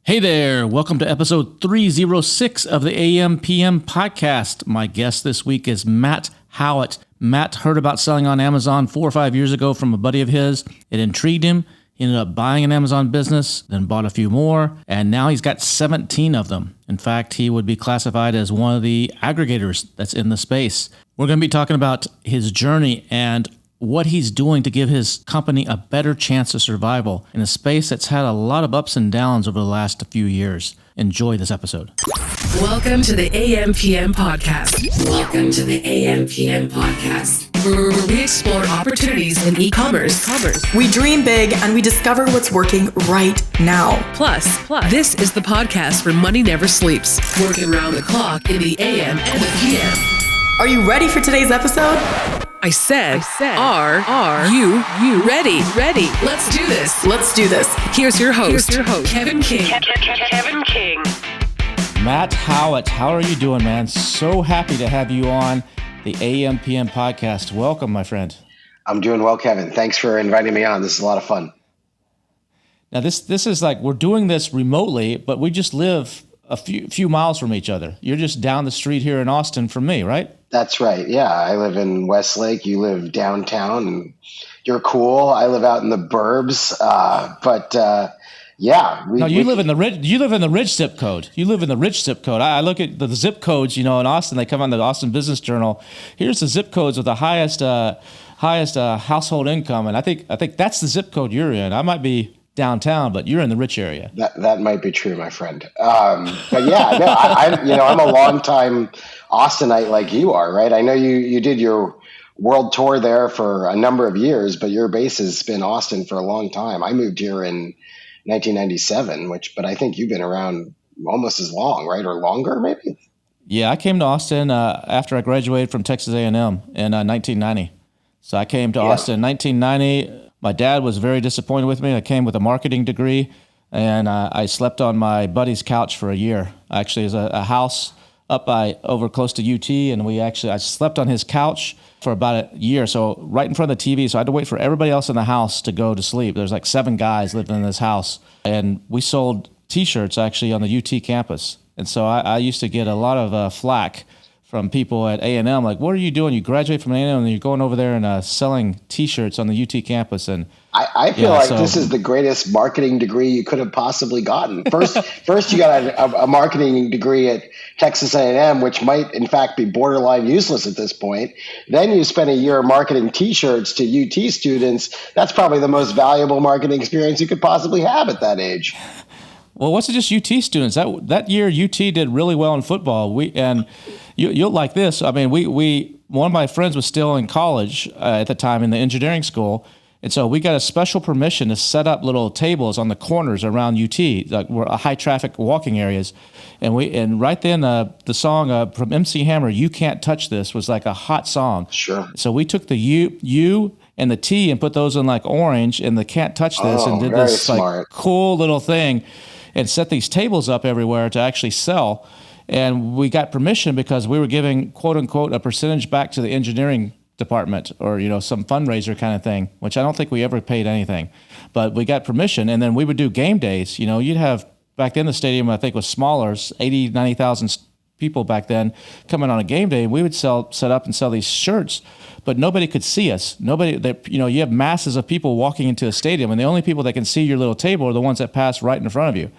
Hey there, welcome to episode 306 of the AM PM podcast. My guest this week is Matt Howitt. Matt heard about selling on Amazon 4 or 5 years ago from a buddy of his. It intrigued him. He ended up buying an Amazon business, then bought a few more, and now he's got 17 of them. In fact, he would be classified as one of the aggregators that's in the space. We're going to be talking about his journey and what he's doing to give his company a better chance of survival in a space that's had a lot of ups and downs over the last few years. Enjoy this episode. Welcome to the AM/PM podcast. Welcome to the AM/PM podcast, where we explore opportunities in e-commerce. We dream big and we discover what's working right now. Plus, this is the podcast where money never sleeps, working around the clock in the AM and the PM. Are you ready for today's episode? I said, are you ready? Let's do this. Here's your host, Kevin King. Kevin King. Matt Howitt, how are you doing, man? So happy to have you on the AM PM podcast. Welcome, my friend. I'm doing well, Kevin. Thanks for inviting me on. This is a lot of fun. Now, this is like, we're doing this remotely, but we just live a few miles from each other. You're just down the street here in Austin from me, right? That's right. Yeah, I live in Westlake. You live downtown, and you're cool. I live out in the burbs. You live in the rich zip code. You live in the rich zip code. I look at the zip codes, in Austin. They come on the Austin Business Journal. Here's the zip codes with the highest household income, and I think that's the zip code you're in. I might be downtown, but you're in the rich area. That might be true, my friend. But yeah, no, I'm a longtime Austinite like you are, right? I know you did your world tour there for a number of years, but your base has been Austin for a long time. I moved here in 1997, but I think you've been around almost as long, right? Or longer, maybe? Yeah, I came to Austin after I graduated from Texas A&M in 1990. So I came to Austin in 1990. My dad was very disappointed with me. I came with a marketing degree, and I slept on my buddy's couch for a year. Actually, it was a house up over close to UT, and I slept on his couch for about a year, so right in front of the TV. So I had to wait for everybody else in the house to go to sleep. There's like 7 guys living in this house, and we sold T-shirts actually on the UT campus. And so I used to get a lot of flack from people at A&M, like, what are you doing? You graduate from A&M and you're going over there and selling T-shirts on the UT campus. And I feel this is the greatest marketing degree you could have possibly gotten. First you got a marketing degree at Texas A&M, which might in fact be borderline useless at this point. Then you spent a year marketing T-shirts to UT students. That's probably the most valuable marketing experience you could possibly have at that age. Well, what's it just UT students? That year UT did really well in football. You'll like this. I mean, one of my friends was still in college at the time in the engineering school, and so we got a special permission to set up little tables on the corners around UT, like high traffic walking areas, and right then the song from MC Hammer, "You Can't Touch This," was like a hot song. Sure. So we took the U and the T and put those in like orange and the "Can't Touch This" and did this like cool little thing. And set these tables up everywhere to actually sell. And we got permission because we were giving, quote unquote, a percentage back to the engineering department or, some fundraiser kind of thing, which I don't think we ever paid anything. But we got permission, and then we would do game days. You'd have, back then the stadium I think was smaller, 80, 90,000 people back then coming on a game day. And we would set up and sell these shirts, but nobody could see us. You have masses of people walking into a stadium, and the only people that can see your little table are the ones that pass right in front of you.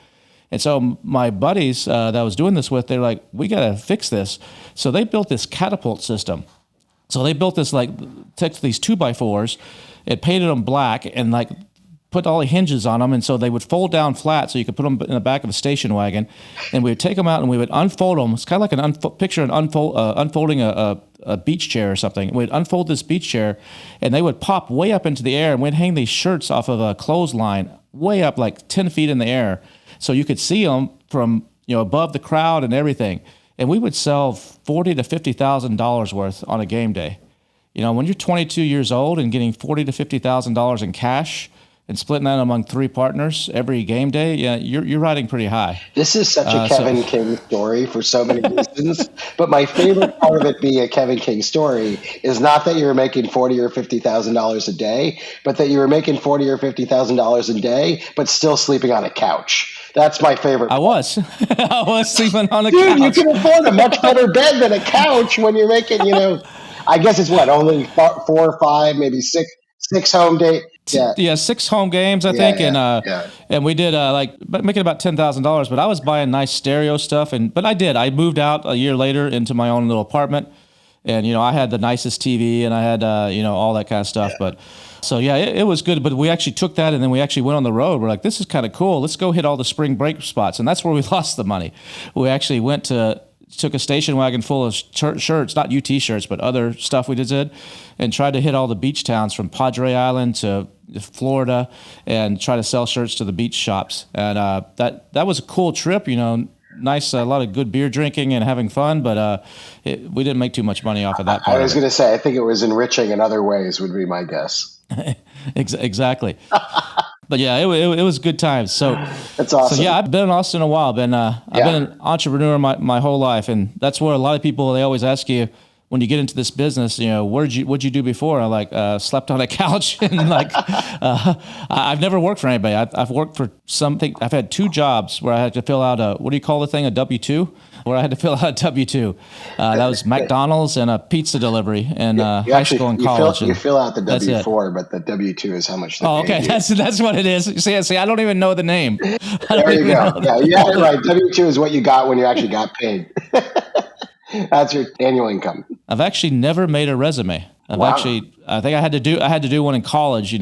And so my buddies that I was doing this with, they're like, we got to fix this. So they built this catapult system. So they built this, took these 2x4s, it painted them black, and put all the hinges on them. And so they would fold down flat so you could put them in the back of a station wagon. And we would take them out and we would unfold them. It's kind of like unfolding a beach chair or something. We'd unfold this beach chair, and they would pop way up into the air, and we'd hang these shirts off of a clothesline way up like 10 feet in the air. So you could see them from above the crowd and everything, and we would sell $40,000 to $50,000 worth on a game day. When you're 22 years old and getting $40,000 to $50,000 in cash and splitting that among 3 partners every game day, you're riding pretty high. This is such a Kevin King story for so many reasons. But my favorite part of it being a Kevin King story is not that you're making $40,000 or $50,000 a day, but that you were making $40,000 or $50,000 a day, but still sleeping on a couch. That's my favorite. I was. I was sleeping on a Dude, couch. you can afford a much better bed than a couch when you're making, I guess it's what, only 4 or 5, maybe six home day. Yeah. Yeah, 6 home games, I think, Yeah. and we did making about $10,000. But I was buying nice stereo stuff, but I moved out a year later into my own little apartment, and I had the nicest TV, and I had all that kind of stuff. But so yeah, it was good. But we actually took that, and then we actually went on the road. We're like, this is kind of cool. Let's go hit all the spring break spots, and that's where we lost the money. We actually took a station wagon full of shirts, not UT shirts, but other stuff we did, and tried to hit all the beach towns from Padre Island to Florida and try to sell shirts to the beach shops. And that was a cool trip, nice, a lot of good beer drinking and having fun, but we didn't make too much money off of that part. I was going to say, I think it was enriching in other ways would be my guess. Exactly. But yeah, it was good times. So that's awesome. So yeah, I've been in Austin a while. I've been an entrepreneur my whole life, and that's where a lot of people, they always ask you when you get into this business, what'd you do before? I'm like, slept on a couch, and I've never worked for anybody. I've worked for something. I've had 2 jobs where I had to fill out what do you call the thing, a W-2? Where I had to fill out a W-2 that was McDonald's and a pizza delivery in high school and college. You fill out the W-4, but the W-2 is how much they pay okay. you. That's what it is. See, I don't even know the name. There you go. Yeah, you had it right. W-2 is what you got when you actually got paid. That's your annual income. I've actually never made a resume. I think I had to do one in college,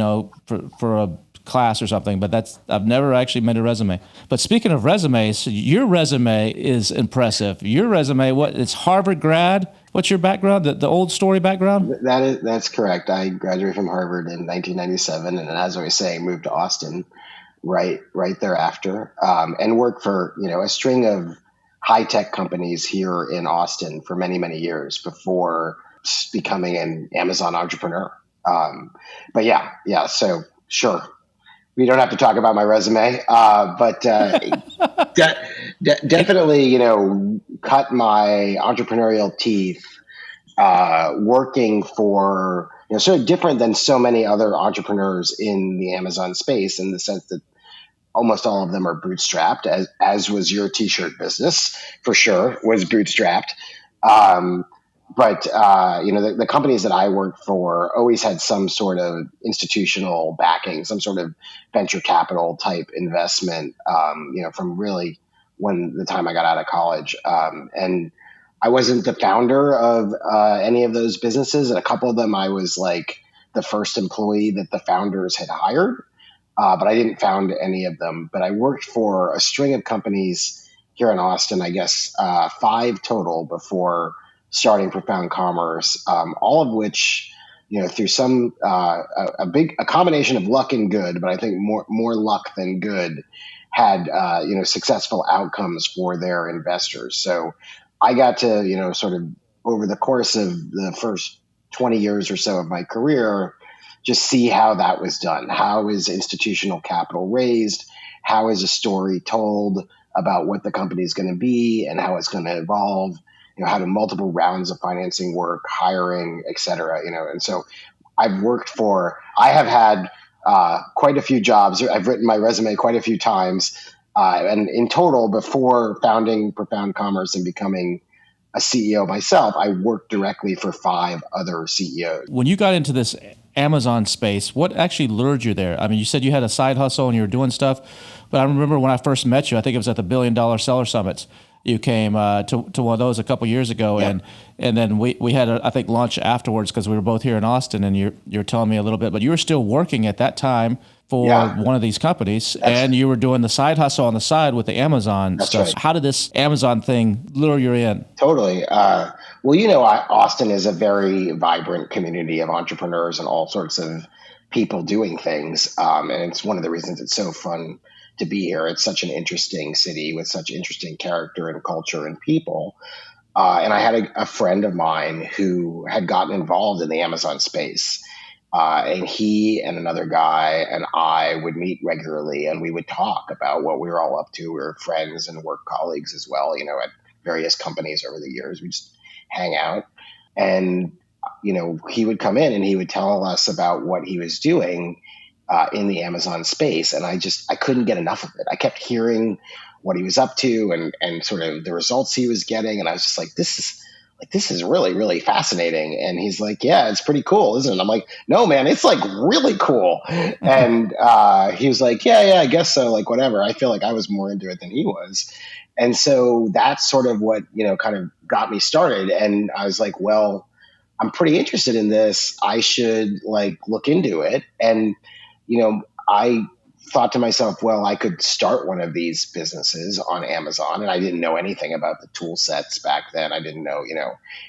for a class or something, but I've never actually made a resume. But speaking of resumes, your resume is impressive. Your resume, it's Harvard grad. What's your background? The old story background? That's correct. I graduated from Harvard in 1997, and as I was saying, moved to Austin right thereafter, and worked for a string of high-tech companies here in Austin for many, many years before becoming an Amazon entrepreneur. But yeah. So sure, we don't have to talk about my resume, but definitely, cut my entrepreneurial teeth working for, sort of different than so many other entrepreneurs in the Amazon space, in the sense that almost all of them are bootstrapped, as was your t-shirt business, for sure, was bootstrapped. But the companies that I worked for always had some sort of institutional backing, some sort of venture capital type investment, from really the time I got out of college. And I wasn't the founder of any of those businesses. And a couple of them, I was like the first employee that the founders had hired. But I didn't found any of them. But I worked for a string of companies here in Austin, I guess 5 total before starting Profound Commerce, all of which, through some a combination of luck and good, but I think more luck than good, had successful outcomes for their investors. So I got to sort of over the course of the first 20 years or so of my career, just see how that was done. How is institutional capital raised? How is a story told about what the company is going to be and how it's going to evolve? How do multiple rounds of financing work, hiring, et cetera, and so I have had quite a few jobs. I've written my resume quite a few times. And in total, before founding Profound Commerce and becoming a CEO myself, I worked directly for 5 other CEOs. When you got into this Amazon space, what actually lured you there? I mean, you said you had a side hustle and you were doing stuff, but I remember when I first met you, I think it was at the $1 Billion Seller Summits. You came to one of those a couple years ago, yeah. and then we had I think lunch afterwards because we were both here in Austin, and you're telling me a little bit, but you were still working at that time for one of these companies, and you were doing the side hustle on the side with the Amazon stuff. Right. How did this Amazon thing lure you in? Totally. Austin is a very vibrant community of entrepreneurs and all sorts of people doing things, and it's one of the reasons it's so fun to be here. It's such an interesting city with such interesting character and culture and people. And I had a friend of mine who had gotten involved in the Amazon space. And he and another guy and I would meet regularly, and we would talk about what we were all up to. We were friends and work colleagues as well, at various companies over the years. We just hang out. And, he would come in and he would tell us about what he was doing. in the Amazon space. And I couldn't get enough of it. I kept hearing what he was up to and sort of the results he was getting. And I was just like, this is really, really fascinating. And he's like, yeah, it's pretty cool, isn't it? I'm like, no, man, it's like really cool. And he was like, yeah, I guess so. Like, whatever. I feel like I was more into it than he was. And so that's sort of what, kind of got me started. And I was like, well, I'm pretty interested in this. I should like look into it. And, I thought to myself, well, I could start one of these businesses on Amazon. And I didn't know anything about the tool sets back then. I didn't know,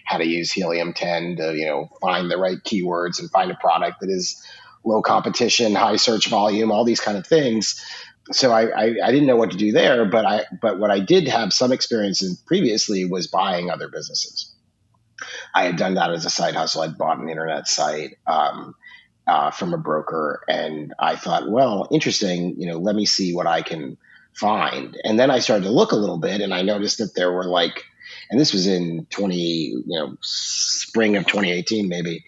how to use Helium 10 to, find the right keywords and find a product that is low competition, high search volume, all these kind of things. So I didn't know what to do there, but what I did have some experience in previously was buying other businesses. I had done that as a side hustle. I'd bought an internet site from a broker, and I thought, well, interesting. Let me see what I can find. And then I started to look a little bit, and I noticed that there were and this was in spring of 2018, maybe.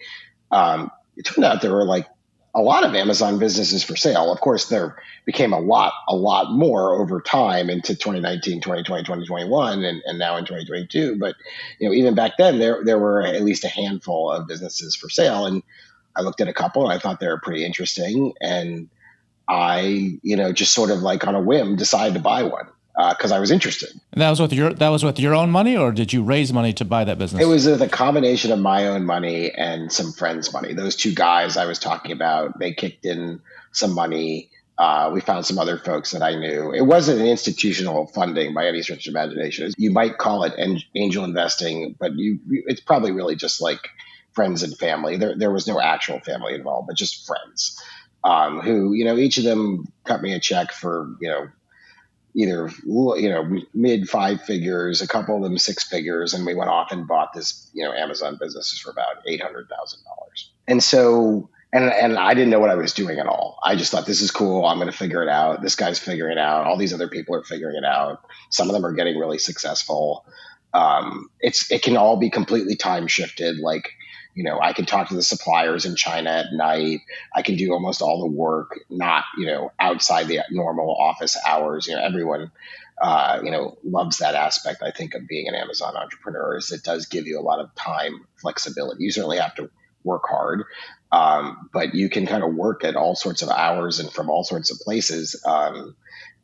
It turned out there were a lot of Amazon businesses for sale. Of course, there became a lot more over time into 2019, 2020, 2021, and now in 2022. But, even back then, there were at least a handful of businesses for sale. And I looked at a couple and I thought they were pretty interesting. And I, just sort of on a whim decided to buy one because I was interested. And that was with your own money, or did you raise money to buy that business? It was a combination of my own money and some friends' money. Those two guys I was talking about, they kicked in some money. We found some other folks that I knew. It wasn't an institutional funding by any stretch of imagination. You might call it angel investing, but it's probably really just friends and family. There was no actual family involved, but just friends who, each of them cut me a check for, either, mid 5 figures, a couple of them 6 figures. And we went off and bought this, Amazon businesses for about $800,000. And so, and I didn't know what I was doing at all. I just thought, this is cool. I'm going to figure it out. This guy's figuring it out. All these other people are figuring it out. Some of them are getting really successful. It can all be completely time shifted. I can talk to the suppliers in China at night. I can do almost all the work, not, outside the normal office hours. Everyone, loves that aspect, I think, of being an Amazon entrepreneur is it does give you a lot of time flexibility. You certainly have to work hard, but you can kind of work at all sorts of hours and from all sorts of places,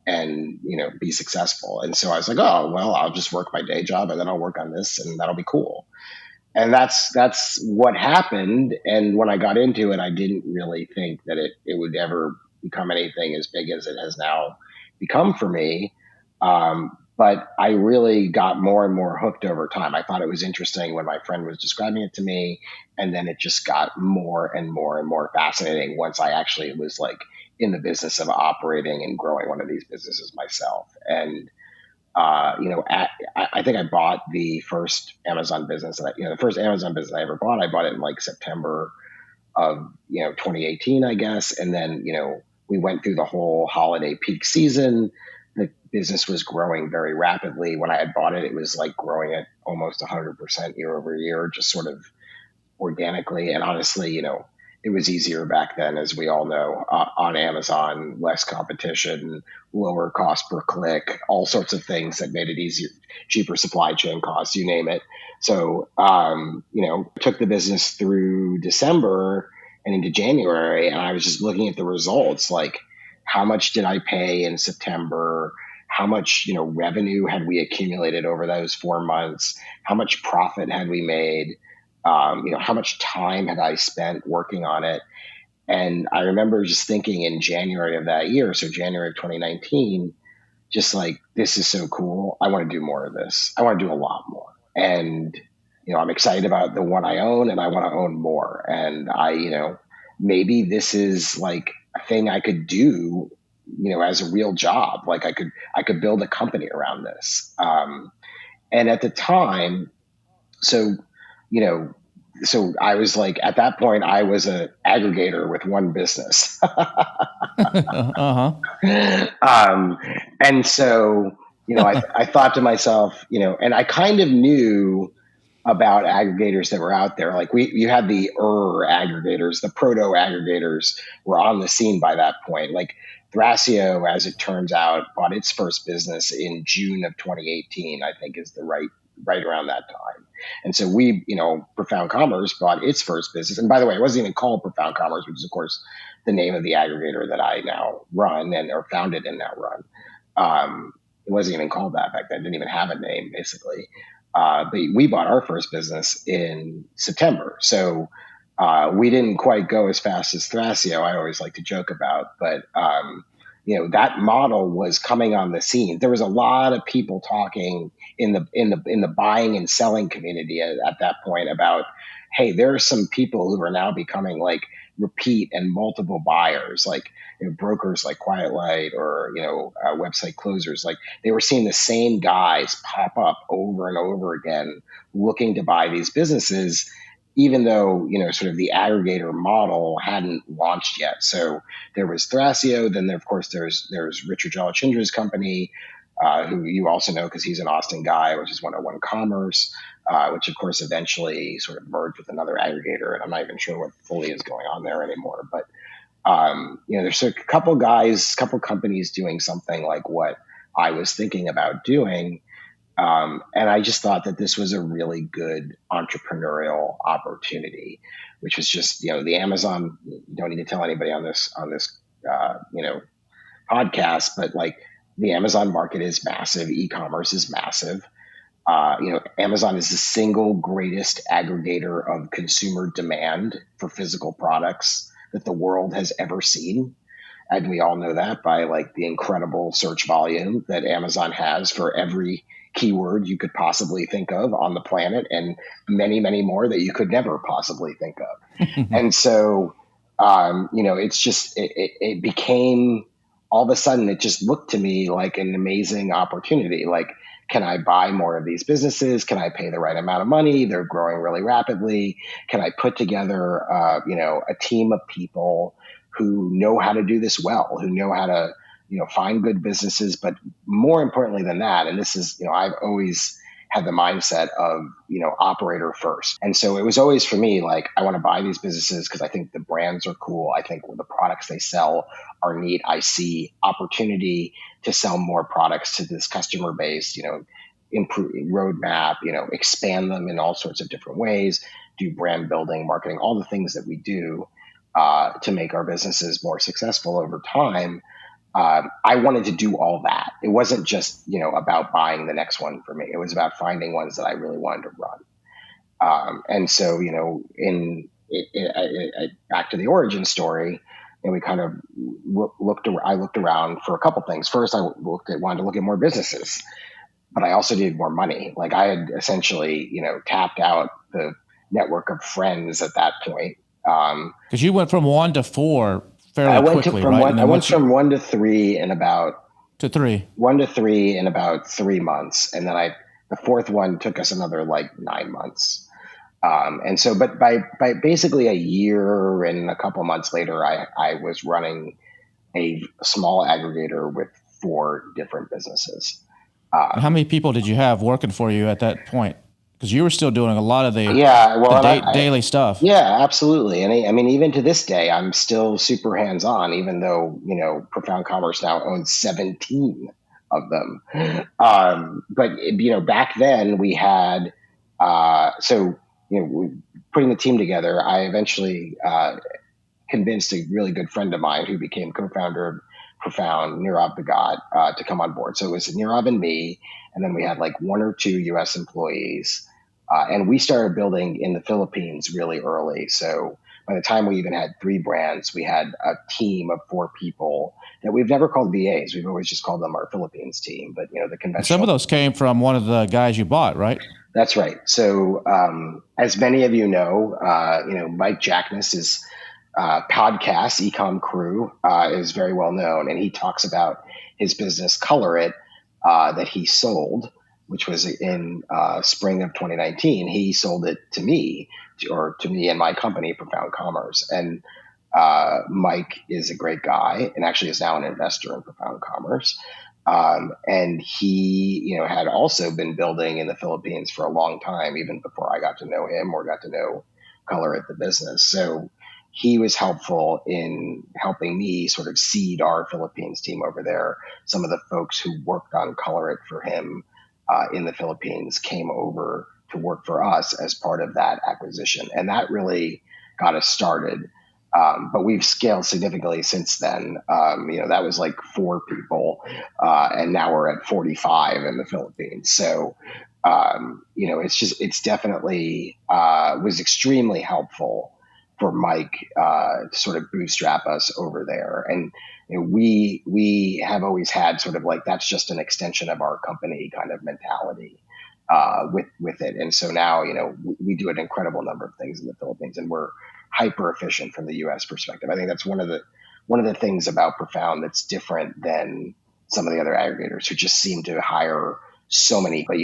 and, be successful. And so I was like, oh, well, I'll just work my day job and then I'll work on this and that'll be cool. And that's what happened. And when I got into it, I didn't really think that it would ever become anything as big as it has now become for me. But I really got more and more hooked over time. I thought it was interesting when my friend was describing it to me. And then it just got more and more and more fascinating once I actually was in the business of operating and growing one of these businesses myself. And I think I bought the first Amazon business the first Amazon business I ever bought. I bought it in September of, 2018, I guess. And then, we went through the whole holiday peak season. The business was growing very rapidly. When I had bought it, it was growing at almost 100% year over year, just sort of organically. And honestly, it was easier back then, as we all know, on Amazon, less competition, lower cost per click, all sorts of things that made it easier, cheaper supply chain costs, you name it. So, took the business through December and into January, and I was just looking at the results, how much did I pay in September? How much, revenue had we accumulated over those 4 months? How much profit had we made? How much time had I spent working on it? And I remember just thinking in January of that year, so January of 2019, just this is so cool. I want to do more of this. I want to do a lot more. And, I'm excited about the one I own and I want to own more. And maybe this is a thing I could do, as a real job. I could build a company around this. And at the time, so I was at that point, I was an aggregator with one business. Uh-huh. And so, I thought to myself, and I kind of knew about aggregators that were out there. Like you had the aggregators, the proto aggregators were on the scene by that point. Like Thrasio, as it turns out, bought its first business in June of 2018, I think is the right around that time. And so we, Profound Commerce bought its first business. And by the way, it wasn't even called Profound Commerce, which is of course the name of the aggregator that I now run or founded and now run. It wasn't even called that back then. It didn't even have a name, basically. But we bought our first business in September. So we didn't quite go as fast as Thrasio, I always like to joke about. But, that model was coming on the scene. There was a lot of people talking in the buying and selling community at that point about, hey, there are some people who are now becoming like repeat and multiple buyers, like brokers like Quiet Light or website closers. Like they were seeing the same guys pop up over and over again, looking to buy these businesses, even though sort of the aggregator model hadn't launched yet. So there was Thrasio. Then of course there's Richard Jalachindra's company, who you also know because he's an Austin guy, which is 101 Commerce, which of course eventually sort of merged with another aggregator, and I'm not even sure what fully is going on there anymore. But there's a couple companies doing something like what I was thinking about doing. And I just thought that this was a really good entrepreneurial opportunity, which was just, the Amazon, you don't need to tell anybody on this podcast, but like the Amazon market is massive. E-commerce is massive. Amazon is the single greatest aggregator of consumer demand for physical products that the world has ever seen. And we all know that by like the incredible search volume that Amazon has for every keyword you could possibly think of on the planet, and many, many more that you could never possibly think of. And so, it's just, it became, all of a sudden, it just looked to me like an amazing opportunity. Like, can I buy more of these businesses? Can I pay the right amount of money? They're growing really rapidly. Can I put together, a team of people who know how to do this well, who know how to, find good businesses, but more importantly than that, and this is, I've always had the mindset of, operator first. And so it was always for me, like, I want to buy these businesses because I think the brands are cool. I think the products they sell are neat. I see opportunity to sell more products to this customer base, improve roadmap, expand them in all sorts of different ways, do brand building, marketing, all the things that we do to make our businesses more successful over time. I wanted to do all that. It wasn't just, about buying the next one for me. It was about finding ones that I really wanted to run. And so, back to the origin story, and we kind of I looked around for a couple things. First, wanted to look at more businesses, but I also needed more money. Like I had essentially, tapped out the network of friends at that point. Because you went from 1 to 4 fairly quickly, right? I went from 1 to 3 in about 1 to 3 in about 3 months, and then the fourth one took us another like 9 months. And so, but by basically a year and a couple months later, I was running a small aggregator with 4 different businesses. How many people did you have working for you at that point? Because you were still doing a lot of the daily stuff. Yeah, absolutely. And I mean, even to this day, I'm still super hands-on, even though, Profound Commerce now owns 17 of them. But, back then we had, putting the team together, I eventually convinced a really good friend of mine who became co-founder of Profound, Nirav Bhagat, to come on board. So it was Nirav and me, and then we had like 1 or 2 U.S. employees. And we started building in the Philippines really early. So by the time we even had 3 brands, we had a team of 4 people that we've never called VAs. We've always just called them our Philippines team. But, the conventional. Some of those came from one of the guys you bought, right? That's right. So as many of you know, Mike Jackness's podcast, Ecom Crew, is very well known. And he talks about his business, Color It, that he sold, which was in spring of 2019. He sold it to me, and my company, Profound Commerce. And Mike is a great guy and actually is now an investor in Profound Commerce. And he, had also been building in the Philippines for a long time, even before I got to know him or got to know Color at the business. So he was helpful in helping me sort of seed our Philippines team over there. Some of the folks who worked on Color It for him in the Philippines came over to work for us as part of that acquisition. And that really got us started. But we've scaled significantly since then. That was like 4 people, and now we're at 45 in the Philippines. So, it's definitely was extremely helpful for Mike to sort of bootstrap us over there. And we have always had sort of like that's just an extension of our company kind of mentality with it. And so now, we do an incredible number of things in the Philippines, and we're hyper efficient from the U.S. perspective. I think that's one of the things about Profound that's different than some of the other aggregators who just seem to hire so many. But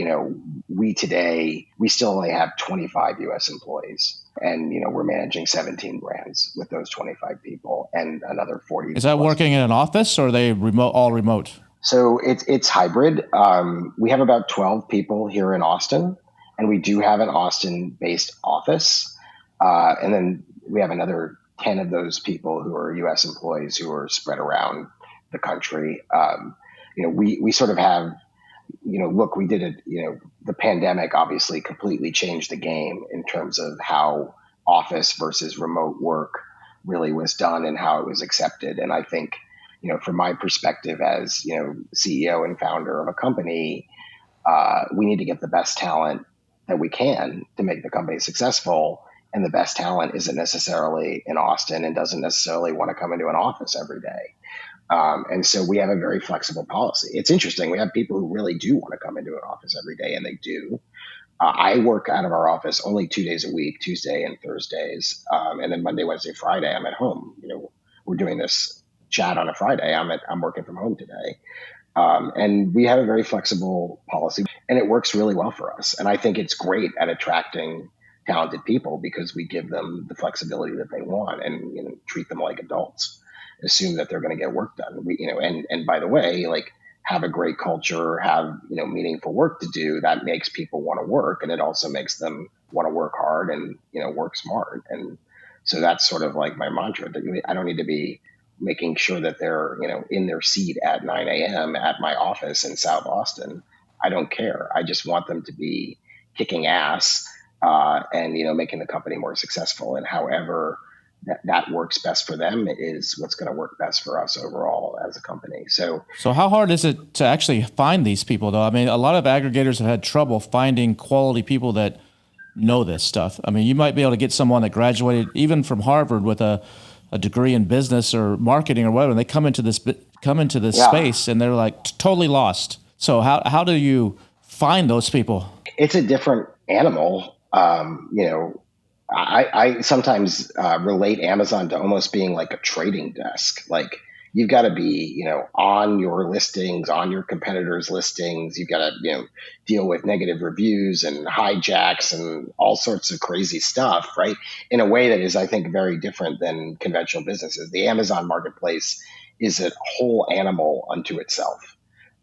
we still only have 25 U.S. employees, and we're managing 17 brands with those 25 people and another 40. Is that working in an office, or are they all remote? So it's hybrid. We have about 12 people here in Austin, and we do have an Austin-based office. And then we have another 10 of those people who are U.S. employees who are spread around the country. We sort of have, look, we did it, the pandemic obviously completely changed the game in terms of how office versus remote work really was done and how it was accepted. And I think, from my perspective as, CEO and founder of a company, we need to get the best talent that we can to make the company successful. And the best talent isn't necessarily in Austin and doesn't necessarily want to come into an office every day. And so we have a very flexible policy. It's interesting. We have people who really do want to come into an office every day, and they do. I work out of our office only 2 days a week, Tuesday and Thursdays. And then Monday, Wednesday, Friday, I'm at home. We're doing this chat on a Friday. I'm working from home today. And we have a very flexible policy, and it works really well for us. And I think it's great at attracting talented people because we give them the flexibility that they want and treat them like adults, assume that they're going to get work done. And by the way, like have a great culture, have, meaningful work to do that makes people want to work. And it also makes them want to work hard and, work smart. And so that's sort of like my mantra that I don't need to be making sure that they're, in their seat at 9 a.m. at my office in South Austin. I don't care. I just want them to be kicking ass and, making the company more successful. And however that works best for them is what's going to work best for us overall as a company. So how hard is it to actually find these people, though? I mean, a lot of aggregators have had trouble finding quality people that know this stuff. I mean, you might be able to get someone that graduated even from Harvard with a degree in business or marketing or whatever, and they come into this space and they're like totally lost. So how do you find those people? It's a different animal. I sometimes relate Amazon to almost being like a trading desk. Like you've got to be, on your listings, on your competitors' listings. You've got to, deal with negative reviews and hijacks and all sorts of crazy stuff, right? In a way that is, I think, very different than conventional businesses. The Amazon marketplace is a whole animal unto itself.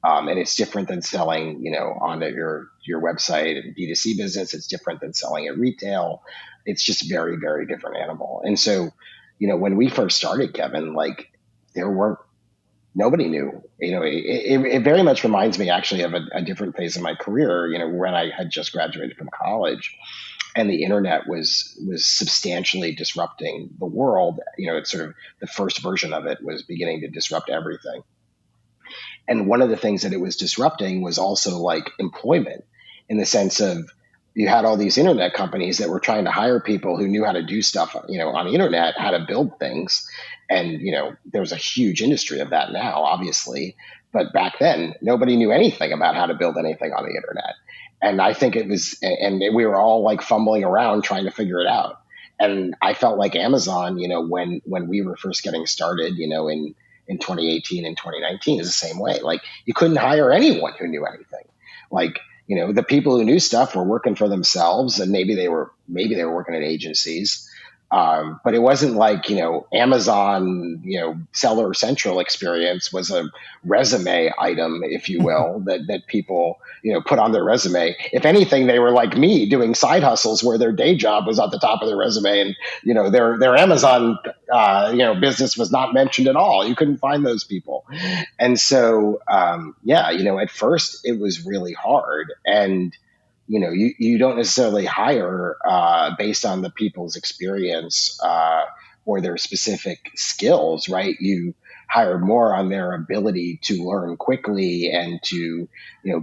And it's different than selling, onto your website and D2C business. It's different than selling at retail. It's just very, very different animal. And so, when we first started, Kevin, like nobody knew, it very much reminds me actually of a different phase of my career, when I had just graduated from college and the internet was substantially disrupting the world. It's sort of the first version of it was beginning to disrupt everything. And one of the things that it was disrupting was also like employment, in the sense of you had all these internet companies that were trying to hire people who knew how to do stuff, on the internet, how to build things. And, there's a huge industry of that now, obviously. But back then, nobody knew anything about how to build anything on the internet. And I think and we were all like fumbling around trying to figure it out. And I felt like Amazon, when we were first getting started, in 2018 and 2019 is the same way. Like you couldn't hire anyone who knew anything. Like, the people who knew stuff were working for themselves, and maybe they were working at agencies. But it wasn't like, Amazon, Seller Central experience was a resume item, if you will, that people, put on their resume. If anything, they were like me doing side hustles where their day job was at the top of their resume, and, their Amazon, business was not mentioned at all. You couldn't find those people. And so, at first it was really hard. And, you don't necessarily hire based on the people's experience or their specific skills, right? You hire more on their ability to learn quickly and to,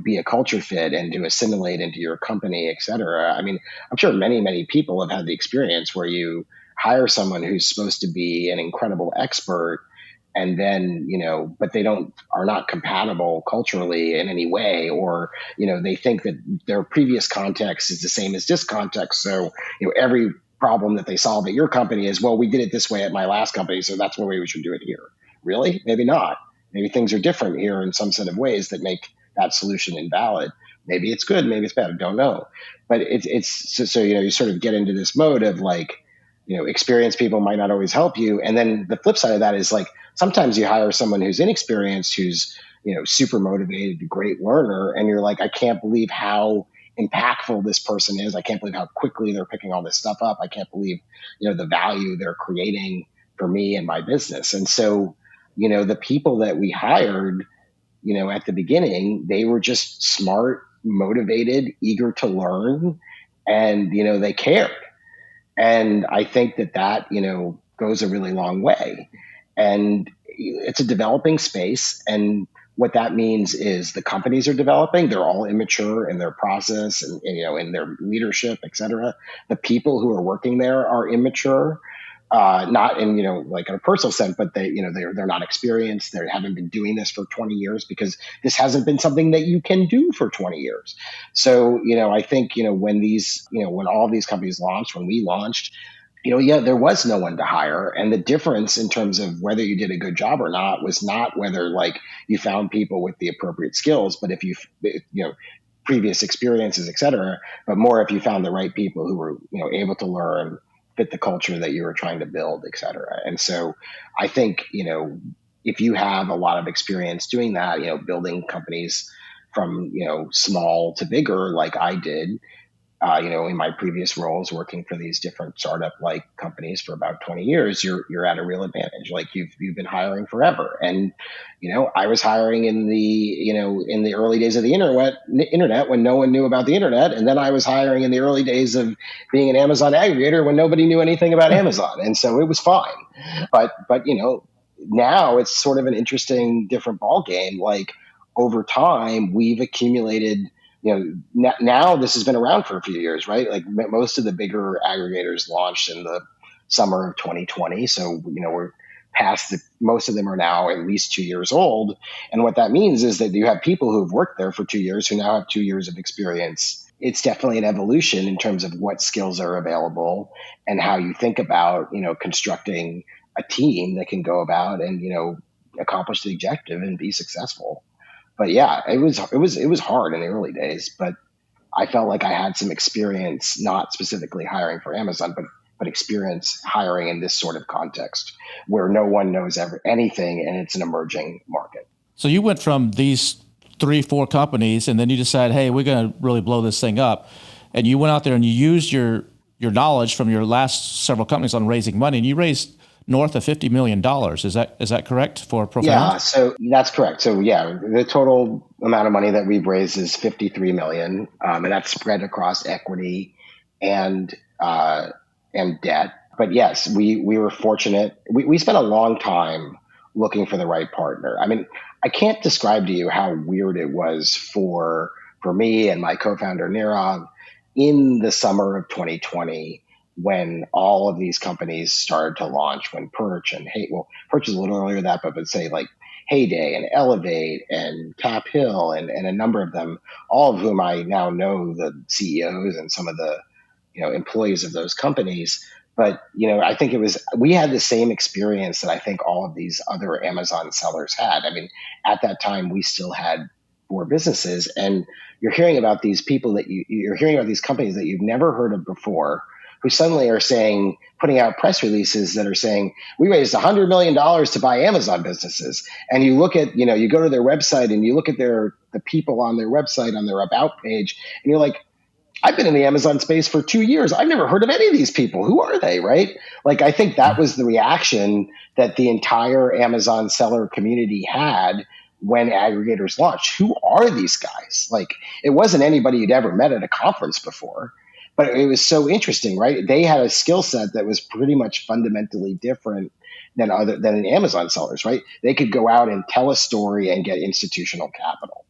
be a culture fit and to assimilate into your company, et cetera. I mean, I'm sure many, many people have had the experience where you hire someone who's supposed to be an incredible expert, and then, but they are not compatible culturally in any way, or, they think that their previous context is the same as this context. So, every problem that they solve at your company is, well, we did it this way at my last company, so that's the way we should do it here. Really? Maybe not. Maybe things are different here in some set of ways that make that solution invalid. Maybe it's good, maybe it's bad. I don't know. But it's so, you sort of get into this mode of like, experienced people might not always help you. And then the flip side of that is like, sometimes you hire someone who's inexperienced, who's, super motivated, a great learner. And you're like, I can't believe how impactful this person is. I can't believe how quickly they're picking all this stuff up. I can't believe, the value they're creating for me and my business. And so, the people that we hired, at the beginning, they were just smart, motivated, eager to learn, and, they cared. And I think that, goes a really long way. And it's a developing space. And what that means is the companies are developing. They're all immature in their process and in their leadership, et cetera. The people who are working there are immature, not in, like in a personal sense, but they're not experienced. They haven't been doing this for 20 years because this hasn't been something that you can do for 20 years. So, I think, when all these companies launched, when we launched, there was no one to hire. And the difference in terms of whether you did a good job or not was not whether like you found people with the appropriate skills, but if previous experiences, et cetera, but more if you found the right people who were, able to learn, fit the culture that you were trying to build, et cetera. And so I think, if you have a lot of experience doing that, building companies from, small to bigger, like I did, in my previous roles working for these different startup like companies for about 20 years, you're at a real advantage. Like you've been hiring forever. And, I was hiring in the early days of the internet when no one knew about the internet. And then I was hiring in the early days of being an Amazon aggregator when nobody knew anything about Amazon. And so it was fine. But, now it's sort of an interesting, different ball game. Like over time, we've accumulated, now this has been around for a few years, right? Like most of the bigger aggregators launched in the summer of 2020. So, we're past most of them are now at least 2 years old. And what that means is that you have people who've worked there for 2 years who now have 2 years of experience. It's definitely an evolution in terms of what skills are available and how you think about, constructing a team that can go about and, accomplish the objective and be successful. But yeah, it was hard in the early days, but I felt like I had some experience, not specifically hiring for Amazon, but experience hiring in this sort of context where no one knows anything and it's an emerging market. So you went from these 3-4 companies and then you decided, hey, we're going to really blow this thing up. And you went out there and you used your knowledge from your last several companies on raising money, and you raised north of $50 million. Is that correct for Profound? Yeah, so that's correct. So yeah, the total amount of money that we've raised is $53 million, and that's spread across equity and debt. But yes, we were fortunate. We spent a long time looking for the right partner. I mean, I can't describe to you how weird it was for me and my co-founder Nirav in the summer of 2020. When all of these companies started to launch, when Perch is a little earlier than that, but say like Heyday and Elevate and Cap Hill and a number of them, all of whom I now know the CEOs and some of the, employees of those companies. But, I think we had the same experience that I think all of these other Amazon sellers had. I mean, at that time, we still had 4 businesses, and you're hearing about these people you're hearing about these companies that you've never heard of before, who suddenly are putting out press releases that are saying, we raised $100 million to buy Amazon businesses. And you look at, you go to their website and you look at the people on their website, on their about page, and you're like, I've been in the Amazon space for 2 years. I've never heard of any of these people. Who are they, right? Like, I think that was the reaction that the entire Amazon seller community had when Aggregators launched. Who are these guys? Like, it wasn't anybody you'd ever met at a conference before, but it was so interesting, right? They had a skill set that was pretty much fundamentally different than an Amazon sellers, right? They could go out and tell a story and get institutional capital.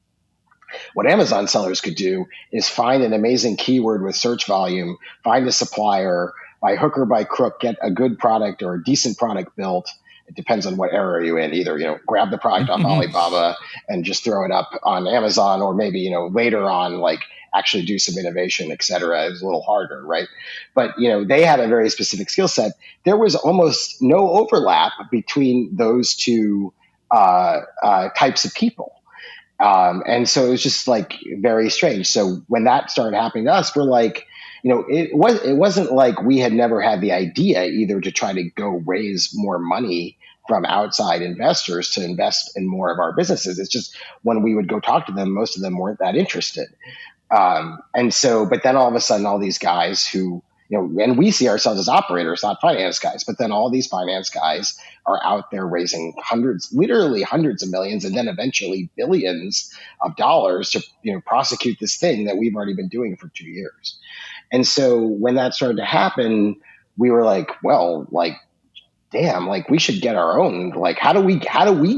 What Amazon sellers could do is find an amazing keyword with search volume, find a supplier, by hook or by crook, get a good product or a decent product built. It depends on what era you're in. Either, grab the product off Alibaba and just throw it up on Amazon, or maybe, later on, like, actually do some innovation, et cetera. It's a little harder, right? But, they had a very specific skill set. There was almost no overlap between those two types of people. And so it was just like very strange. So when that started happening to us, we're like, it wasn't like we had never had the idea either to try to go raise more money from outside investors to invest in more of our businesses. It's just when we would go talk to them, most of them weren't that interested. But then all of a sudden, all these guys who, and we see ourselves as operators, not finance guys, but then all these finance guys are out there raising literally hundreds of millions, and then eventually billions of dollars to, prosecute this thing that we've already been doing for 2 years. And so when that started to happen, we were like, well, like, damn, like, we should get our own, like, how do we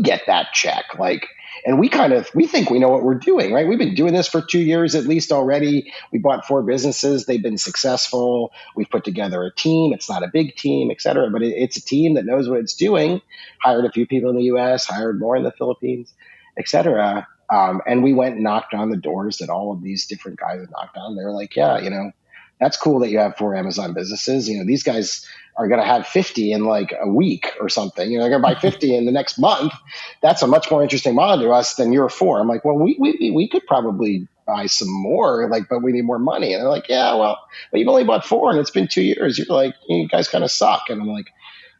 get that check? Like, and we think we know what we're doing, right? We've been doing this for 2 years at least already. We bought 4 businesses. They've been successful. We've put together a team. It's not a big team, et cetera, but it's a team that knows what it's doing. Hired a few people in the US, hired more in the Philippines, et cetera. And we went and knocked on the doors that all of these different guys had knocked on. They were like, yeah, that's cool that you have 4 Amazon businesses. These guys are going to have 50 in like a week or something. They're going to buy 50 in the next month. That's a much more interesting model to us than your 4. I'm like, well, we could probably buy some more, like, but we need more money. And they're like, yeah, well, but you've only bought 4 and it's been 2 years. You're like, you guys kind of suck. And I'm like,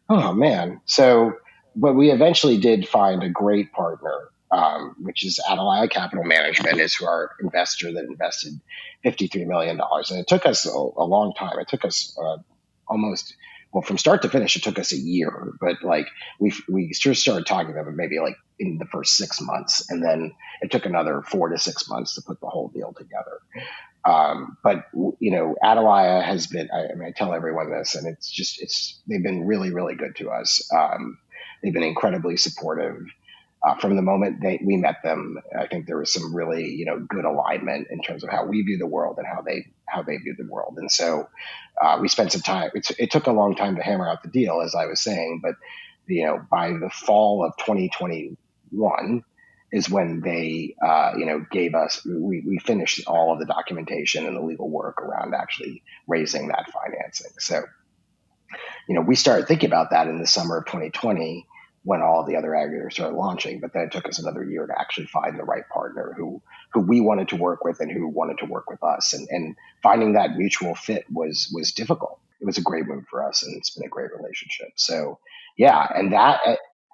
oh man. So, but we eventually did find a great partner, which is Untitled Capital Management, is who our investor that invested $53 million. And it took us a long time. It took us from start to finish, it took us a year. But like we just started talking to them maybe like in the first 6 months. And then it took another 4 to 6 months to put the whole deal together. But Atalaya has been, I tell everyone this, and they've been really, really good to us. They've been incredibly supportive. From the moment we met them, I think there was some really, good alignment in terms of how we view the world and how they view the world. And so we spent some time. It took a long time to hammer out the deal, as I was saying, but by the fall of 2021 is when they gave us. We finished all of the documentation and the legal work around actually raising that financing. So we started thinking about that in the summer of 2020. When all the other aggregators started launching, but then it took us another year to actually find the right partner who we wanted to work with and who wanted to work with us. And finding that mutual fit was difficult. It was a great move for us, and it's been a great relationship. So, yeah, and that.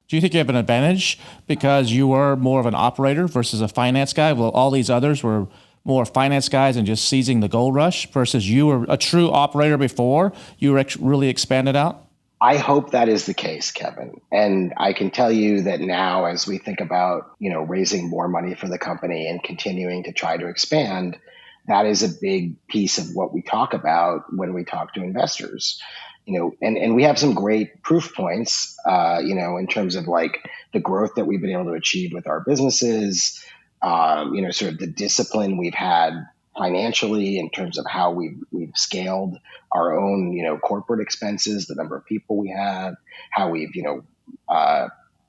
Do you think you have an advantage because you were more of an operator versus a finance guy? Well, all these others were more finance guys and just seizing the gold rush versus you were a true operator before you really expanded out? I hope that is the case, Kevin. And I can tell you that now, as we think about, raising more money for the company and continuing to try to expand, that is a big piece of what we talk about when we talk to investors. And we have some great proof points, in terms of like the growth that we've been able to achieve with our businesses, sort of the discipline we've had financially in terms of how we've scaled our own, corporate expenses, the number of people we have, how we've,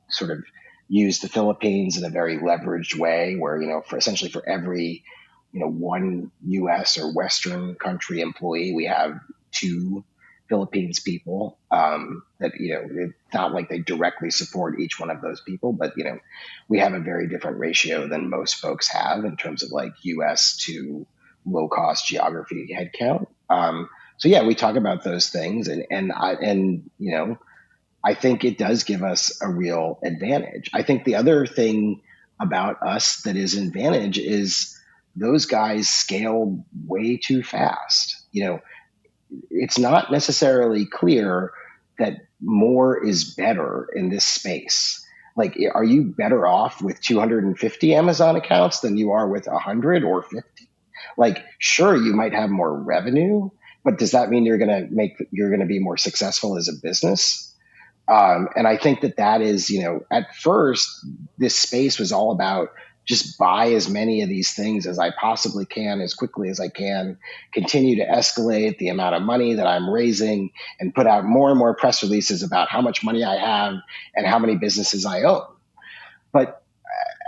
sort of used the Philippines in a very leveraged way where, for every, one US or Western country employee, we have 2 Philippines people, that, it's not like they directly support each one of those people, but, we have a very different ratio than most folks have in terms of like US to low cost geography headcount. So yeah, we talk about those things, and I think it does give us a real advantage. I think the other thing about us that is an advantage is those guys scaled way too fast. It's not necessarily clear that more is better in this space. Like, are you better off with 250 Amazon accounts than you are with 100 or 50? Like, sure, you might have more revenue, but does that mean you're going to be more successful as a business? And I think that is, at first, this space was all about just buy as many of these things as I possibly can, as quickly as I can, continue to escalate the amount of money that I'm raising, and put out more and more press releases about how much money I have and how many businesses I own. But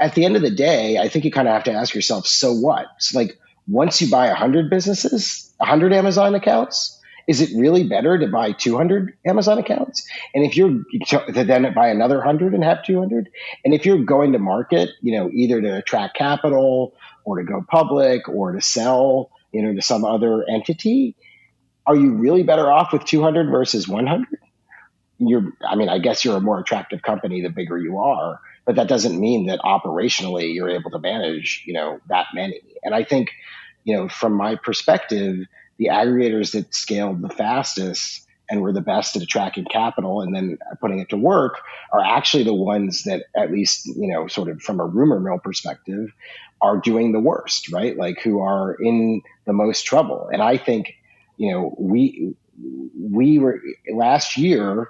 at the end of the day, I think you kind of have to ask yourself, so what? It's like, once you buy 100 businesses, 100 Amazon accounts, is it really better to buy 200 Amazon accounts? And if you're to then buy another 100 and have 200, and if you're going to market, either to attract capital or to go public or to sell, to some other entity, are you really better off with 200 versus 100? I guess you're a more attractive company the bigger you are, but that doesn't mean that operationally you're able to manage, that many. And I think, from my perspective, the aggregators that scaled the fastest and were the best at attracting capital and then putting it to work are actually the ones that, at least, sort of from a rumor mill perspective, are doing the worst, right? Like, who are in the most trouble. And I think, we were last year,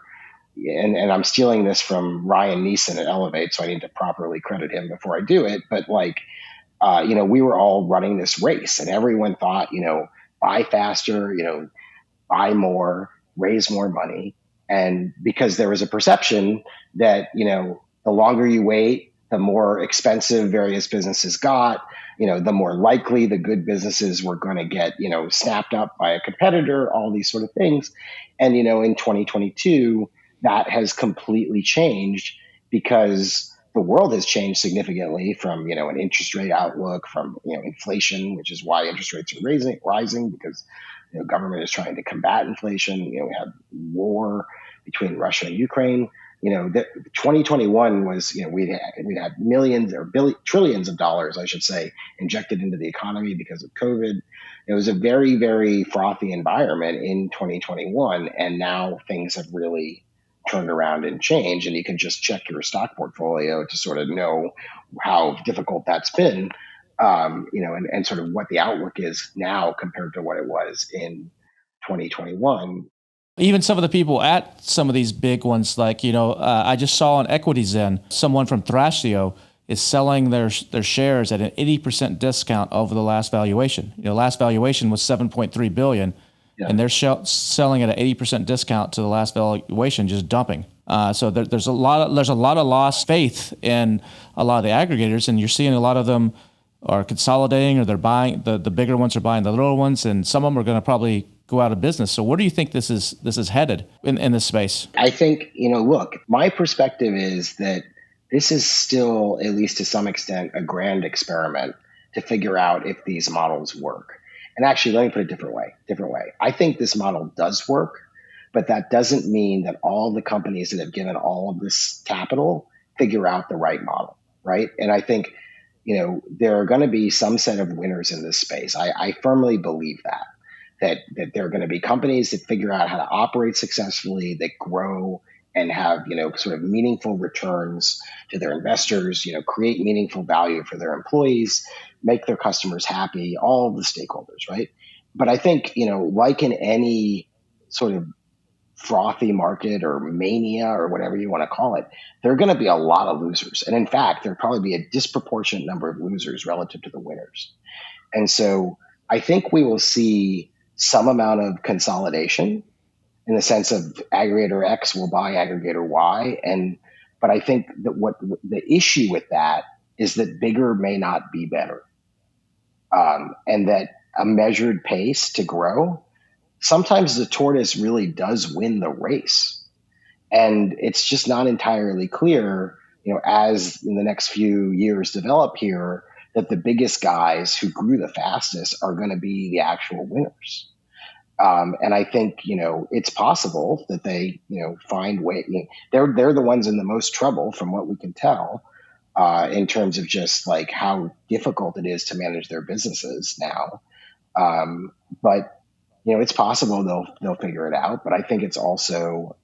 and I'm stealing this from Ryan Neeson at Elevate, so I need to properly credit him before I do it. But we were all running this race, and everyone thought, buy faster, buy more, raise more money. And because there was a perception that, the longer you wait, the more expensive various businesses got, the more likely the good businesses were going to get, snapped up by a competitor, all these sort of things. And, in 2022, that has completely changed because the world has changed significantly from, an interest rate outlook, from, inflation, which is why interest rates are rising because, government is trying to combat inflation. We have war between Russia and Ukraine. 2021 was, we'd had millions or trillions of dollars, I should say, injected into the economy because of COVID. It was a very, very frothy environment in 2021. And now things have really turned around and changed. And you can just check your stock portfolio to sort of know how difficult that's been, and sort of what the outlook is now compared to what it was in 2021. Even some of the people at some of these big ones, like, I just saw on EquityZen, someone from Thrasio is selling their shares at an 80% discount over the last valuation. Last valuation was $7.3 billion. Yeah. And they're selling at an 80% discount to the last valuation, just dumping. So there's a lot of lost faith in a lot of the aggregators, and you're seeing a lot of them are consolidating, or they're buying the bigger ones are buying the little ones, and some of them are going to probably go out of business. So where do you think this is headed in this space? I think, look, my perspective is that this is still, at least to some extent, a grand experiment to figure out if these models work. And actually, let me put it a different way. I think this model does work, but that doesn't mean that all the companies that have given all of this capital figure out the right model, right? And I think, there are going to be some set of winners in this space. I firmly believe that there are going to be companies that figure out how to operate successfully, that grow and have, sort of meaningful returns to their investors, create meaningful value for their employees, make their customers happy, all of the stakeholders, right? But I think, like in any sort of frothy market or mania or whatever you want to call it, there are going to be a lot of losers. And in fact, there'll probably be a disproportionate number of losers relative to the winners. And so I think we will see some amount of consolidation in the sense of aggregator X will buy aggregator Y. But I think that what the issue with that is that bigger may not be better. And that a measured pace to grow, sometimes the tortoise really does win the race. And it's just not entirely clear, as in the next few years develop here, that the biggest guys who grew the fastest are going to be the actual winners. And I think, it's possible that they, find way. They're the ones in the most trouble from what we can tell, in terms of just like how difficult it is to manage their businesses now. But it's possible they'll figure it out. But I think it's also,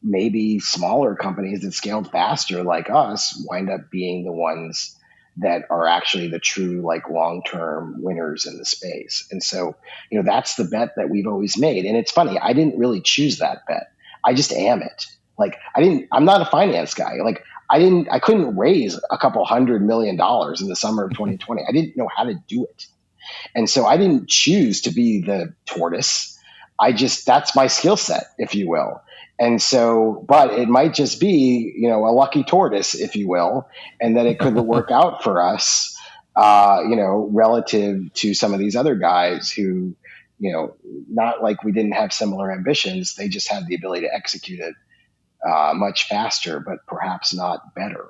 maybe smaller companies that scaled faster like us wind up being the ones that are actually the true like long-term winners in the space. And so, that's the bet that we've always made. And it's funny, I didn't really choose that bet. I just am it. Like I'm not a finance guy. Like I couldn't raise a couple $100 million in the summer of 2020. I didn't know how to do it. And so I didn't choose to be the tortoise. That's my skill set, if you will. And so, but it might just be, a lucky tortoise, if you will, and that it could work out for us, relative to some of these other guys who, not like we didn't have similar ambitions. They just had the ability to execute it much faster, but perhaps not better.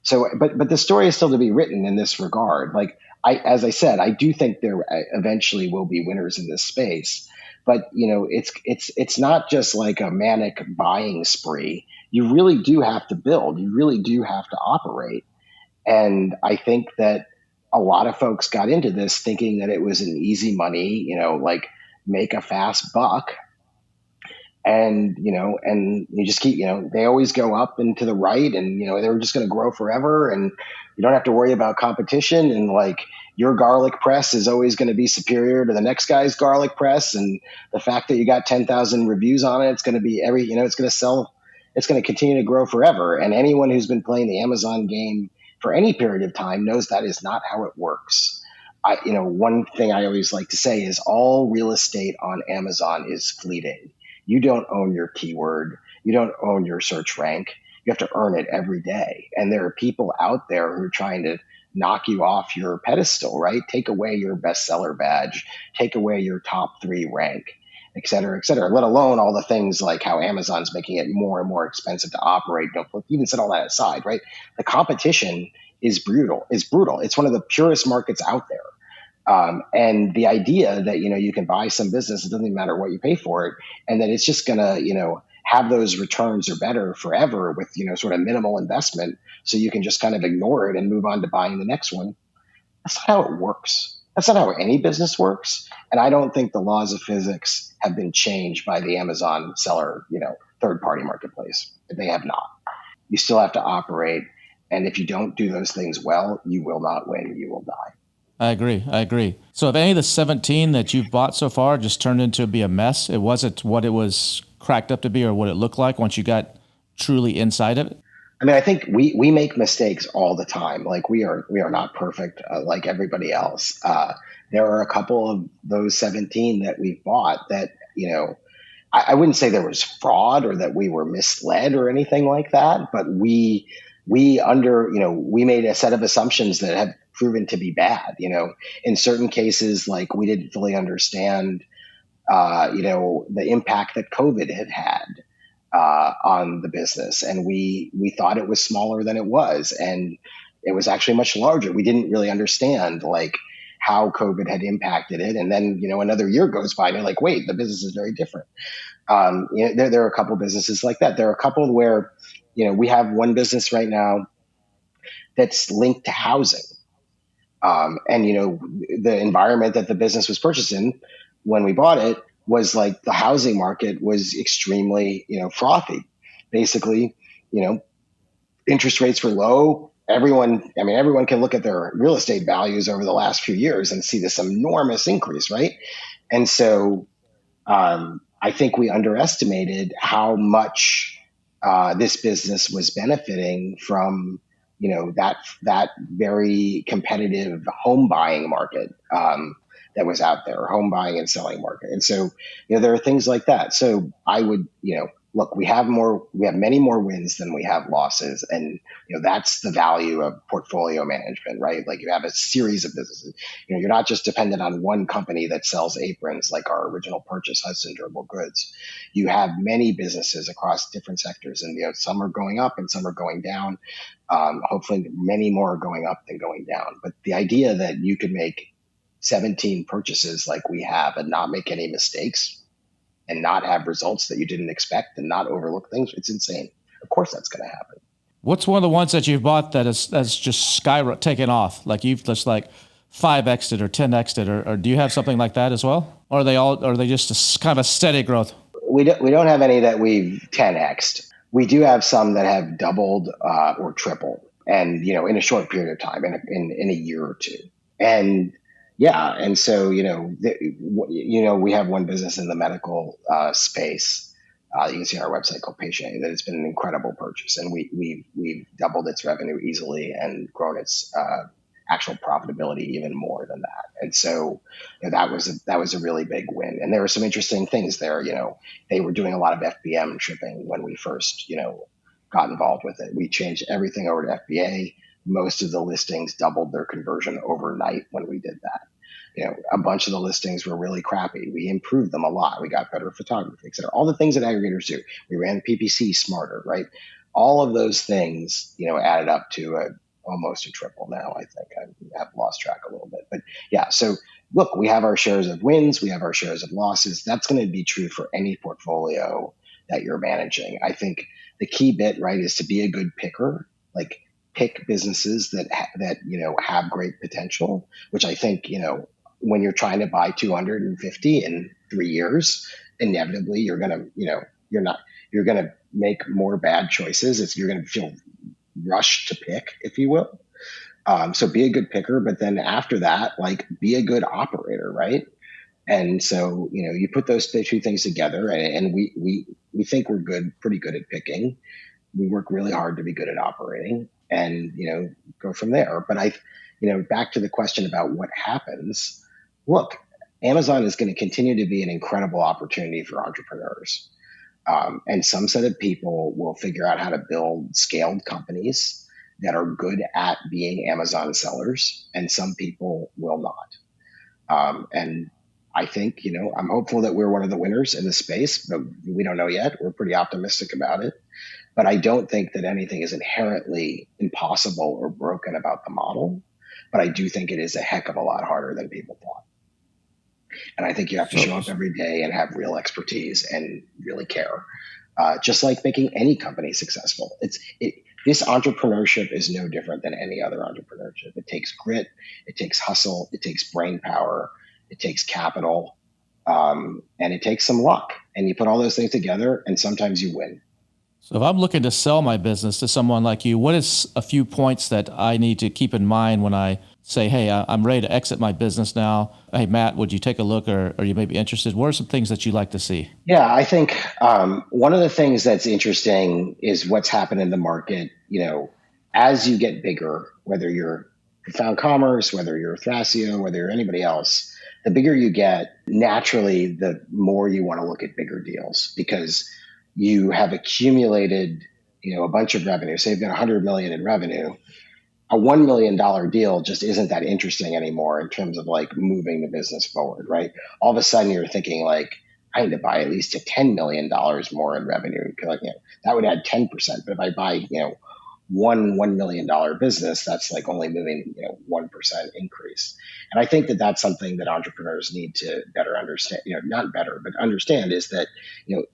So, but the story is still to be written in this regard. Like, as I said, I do think there eventually will be winners in this space. But it's not just like a manic buying spree. You really do have to build. You really do have to operate. And I think that a lot of folks got into this thinking that it was an easy money, like make a fast buck. And you just keep, they always go up and to the right, and they're just going to grow forever, and you don't have to worry about competition, and like your garlic press is always going to be superior to the next guy's garlic press, and the fact that you got 10,000 reviews on it, it's going to be it's going to sell, it's going to continue to grow forever. And anyone who's been playing the Amazon game for any period of time knows that is not how it works. One thing I always like to say is all real estate on Amazon is fleeting. You don't own your keyword. You don't own your search rank. You have to earn it every day. And there are people out there who are trying to knock you off your pedestal, right? Take away your bestseller badge, take away your top 3 rank, et cetera, let alone all the things like how Amazon's making it more and more expensive to operate. Even set all that aside, right? The competition is brutal. It's one of the purest markets out there. And the idea that, you can buy some business, it doesn't even matter what you pay for it, and that it's just going to, have those returns or better forever with, sort of minimal investment. So you can just kind of ignore it and move on to buying the next one. That's not how it works. That's not how any business works. And I don't think the laws of physics have been changed by the Amazon seller, third party marketplace. They have not. You still have to operate. And if you don't do those things well, you will not win. You will die. I agree. So if any of the 17 that you've bought so far just turned into be a mess, it wasn't what it was cracked up to be or what it looked like once you got truly inside of it? I mean, I think we make mistakes all the time. Like we are not perfect like everybody else. There are a couple of those 17 that we've bought that, I wouldn't say there was fraud or that we were misled or anything like that, but we made a set of assumptions that have proven to be bad. In certain cases, like we didn't fully understand, the impact that COVID had on the business, and we thought it was smaller than it was, and it was actually much larger. We didn't really understand like how COVID had impacted it, and then another year goes by, and you're like, wait, the business is very different. There are a couple businesses like that. There are a couple where we have one business right now that's linked to housing. And the environment that the business was purchased in when we bought it was like the housing market was extremely, frothy. Basically, interest rates were low. Everyone can look at their real estate values over the last few years and see this enormous increase, right? And so I think we underestimated how much this business was benefiting from that very competitive home buying market that was out there, home buying and selling market. And so, there are things like that. So I would, look, we have many more wins than we have losses. And, that's the value of portfolio management, right? Like you have a series of businesses, you're not just dependent on one company that sells aprons, like our original purchase, Hudson Durable Goods. You have many businesses across different sectors, and, some are going up and some are going down. Hopefully many more are going up than going down. But the idea that you could make 17 purchases like we have and not make any mistakes and not have results that you didn't expect and not overlook things, it's insane. Of course that's going to happen. What's one of the ones that you've bought that's just taken off? Like you've just like 5x'd it or 10x'd it, or do you have something like that as well? Or are they just kind of a steady growth? We don't have any that we've 10x'd. We do have some that have doubled or tripled, and in a short period of time, in a year or two. And yeah, and so we have one business in the medical space. You can see on our website called Patient that it's been an incredible purchase, and we've doubled its revenue easily and grown its actual profitability even more than that. And so that was a really big win. And there were some interesting things there. They were doing a lot of FBM shipping when we first got involved with it. We changed everything over to FBA. Most of the listings doubled their conversion overnight when we did that. A bunch of the listings were really crappy. We improved them a lot. We got better photography, et cetera. All the things that aggregators do. We ran PPC smarter, right? All of those things, added up to almost a triple now, I think. I have lost track a little bit. But yeah, so look, we have our shares of wins. We have our shares of losses. That's going to be true for any portfolio that you're managing. I think the key bit, right, is to be a good picker, like pick businesses that have great potential, which I think, when you're trying to buy 250 in 3 years, inevitably you're going to make more bad choices. You're going to feel rushed to pick, if you will. So be a good picker, but then after that, be a good operator, right? And so, you put those two things together, and we think we're pretty good at picking. We work really hard to be good at operating, and, go from there. But back to the question about what happens. Look, Amazon is going to continue to be an incredible opportunity for entrepreneurs. And some set of people will figure out how to build scaled companies that are good at being Amazon sellers, and some people will not. And I think, I'm hopeful that we're one of the winners in the space, but we don't know yet. We're pretty optimistic about it. But I don't think that anything is inherently impossible or broken about the model. But I do think it is a heck of a lot harder than people thought. And I think you have to show up every day and have real expertise and really care, just like making any company successful. This entrepreneurship is no different than any other entrepreneurship. It takes grit, it takes hustle, it takes brain power, it takes capital, and it takes some luck. And you put all those things together, and sometimes you win. So if I'm looking to sell my business to someone like you, what is a few points that I need to keep in mind when I say, hey, I'm ready to exit my business now. Hey, Matt, would you take a look, or you may be interested? What are some things that you like to see? Yeah, I think one of the things that's interesting is what's happened in the market. As you get bigger, whether you're Profound Commerce, whether you're Thrasio, whether you're anybody else, the bigger you get, naturally, the more you want to look at bigger deals, because you have accumulated, a bunch of revenue. Say you've got $100 million in revenue. A $1 million deal just isn't that interesting anymore in terms of moving the business forward, right? All of a sudden you're thinking I need to buy at least $10 million more in revenue. That would add 10%. But if I buy, $1 million business, that's only moving, 1% increase. And I think that that's something that entrepreneurs need to better understand, not better, but understand is that,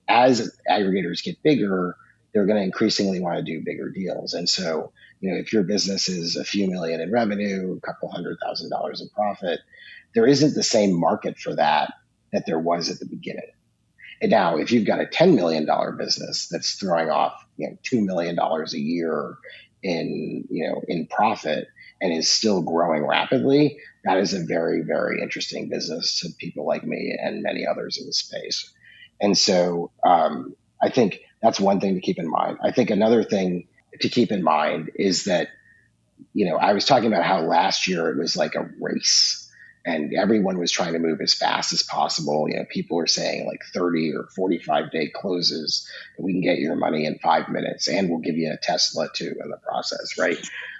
as aggregators get bigger, they're going to increasingly want to do bigger deals. And so, if your business is a few million in revenue, a couple $100,000 in profit, there isn't the same market for that there was at the beginning. And now, if you've got a $10 million business that's throwing off, $2 million a year in profit and is still growing rapidly, that is a very, very interesting business to people like me and many others in the space. And so I think that's one thing to keep in mind. I think another thing to keep in mind is that, I was talking about how last year it was like a race and everyone was trying to move as fast as possible. People were saying 30 or 45-day closes, and we can get your money in 5 minutes and we'll give you a Tesla too in the process, right?